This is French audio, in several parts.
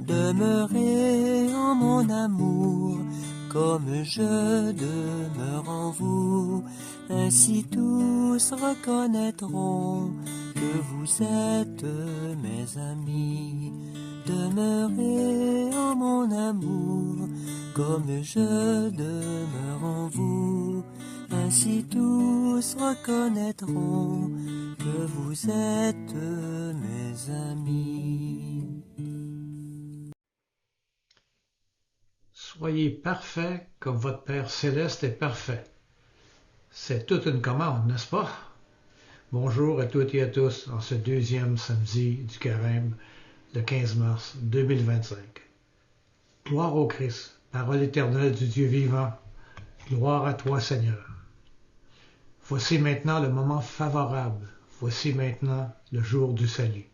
Demeurez en mon amour, comme je demeure en vous. Ainsi tous reconnaîtront que vous êtes mes amis. Demeurez en mon amour, comme je demeure en vous. Ainsi tous reconnaîtront que vous êtes mes amis. Soyez parfaits comme votre Père céleste est parfait. C'est toute une commande, n'est-ce pas? Bonjour à toutes et à tous en ce deuxième samedi du Carême, le 15 mars 2025. Gloire au Christ, parole éternelle du Dieu vivant. Gloire à toi, Seigneur. Voici maintenant le moment favorable. Voici maintenant le jour du salut.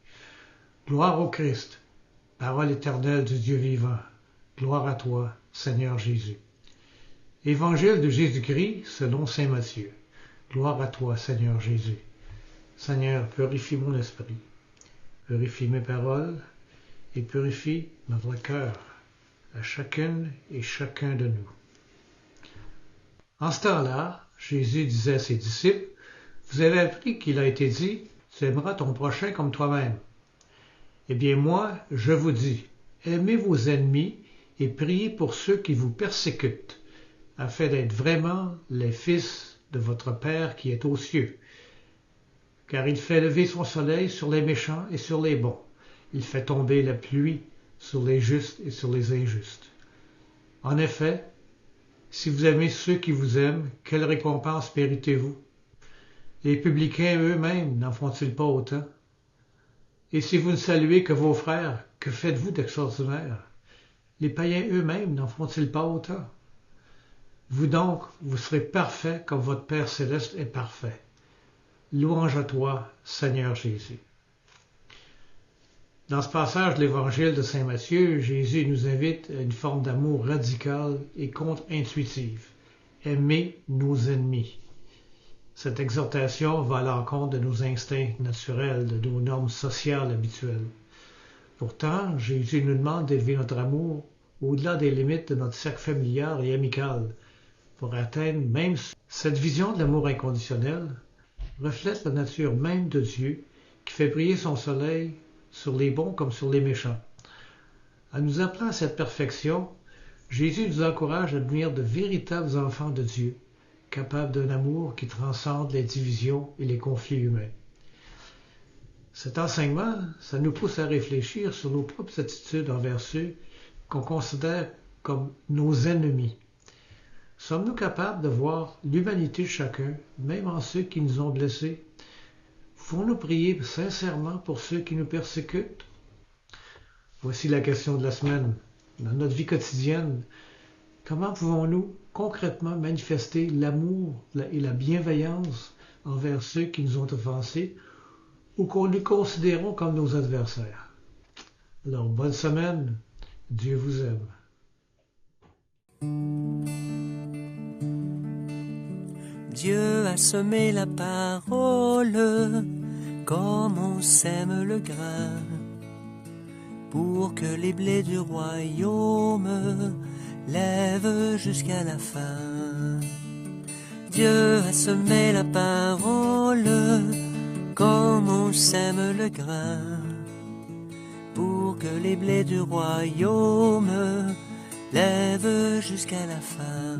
Gloire au Christ, parole éternelle du Dieu vivant. Gloire à toi, Seigneur Jésus. Évangile de Jésus-Christ selon saint Matthieu. Gloire à toi, Seigneur Jésus. Seigneur, purifie mon esprit, purifie mes paroles et purifie notre cœur, à chacune et chacun de nous. En ce temps-là, Jésus disait à ses disciples, « Vous avez appris qu'il a été dit, tu aimeras ton prochain comme toi-même. Eh bien moi, je vous dis, aimez vos ennemis et priez pour ceux qui vous persécutent, afin d'être vraiment les fils de votre Père qui est aux cieux. Car il fait lever son soleil sur les méchants et sur les bons. Il fait tomber la pluie sur les justes et sur les injustes. En effet, si vous aimez ceux qui vous aiment, quelle récompense méritez-vous? Les publicains eux-mêmes n'en font-ils pas autant? Et si vous ne saluez que vos frères, que faites-vous d'extraordinaire? Les païens eux-mêmes n'en font-ils pas autant? Vous donc, vous serez parfaits comme votre Père céleste est parfait. Louange à toi, Seigneur Jésus. Dans ce passage de l'Évangile de saint Matthieu, Jésus nous invite à une forme d'amour radical et contre-intuitive. Aimer nos ennemis. Cette exhortation va à l'encontre de nos instincts naturels, de nos normes sociales habituelles. Pourtant, Jésus nous demande d'élever notre amour au-delà des limites de notre cercle familial et amical, pour atteindre même cette vision de l'amour inconditionnel reflète la nature même de Dieu qui fait briller son soleil sur les bons comme sur les méchants. En nous appelant à cette perfection, Jésus nous encourage à devenir de véritables enfants de Dieu, capables d'un amour qui transcende les divisions et les conflits humains. Cet enseignement, ça nous pousse à réfléchir sur nos propres attitudes envers ceux qu'on considère comme nos ennemis. Sommes-nous capables de voir l'humanité de chacun, même en ceux qui nous ont blessés? Pouvons-nous prier sincèrement pour ceux qui nous persécutent? Voici la question de la semaine. Dans notre vie quotidienne, comment pouvons-nous concrètement manifester l'amour et la bienveillance envers ceux qui nous ont offensés ou qu'on nous considérons comme nos adversaires? Alors, bonne semaine. Dieu vous aime. Dieu a semé la parole comme on sème le grain pour que les blés du royaume lèvent jusqu'à la fin. Dieu a semé la parole comme on sème le grain pour que les blés du royaume lèvent jusqu'à la fin.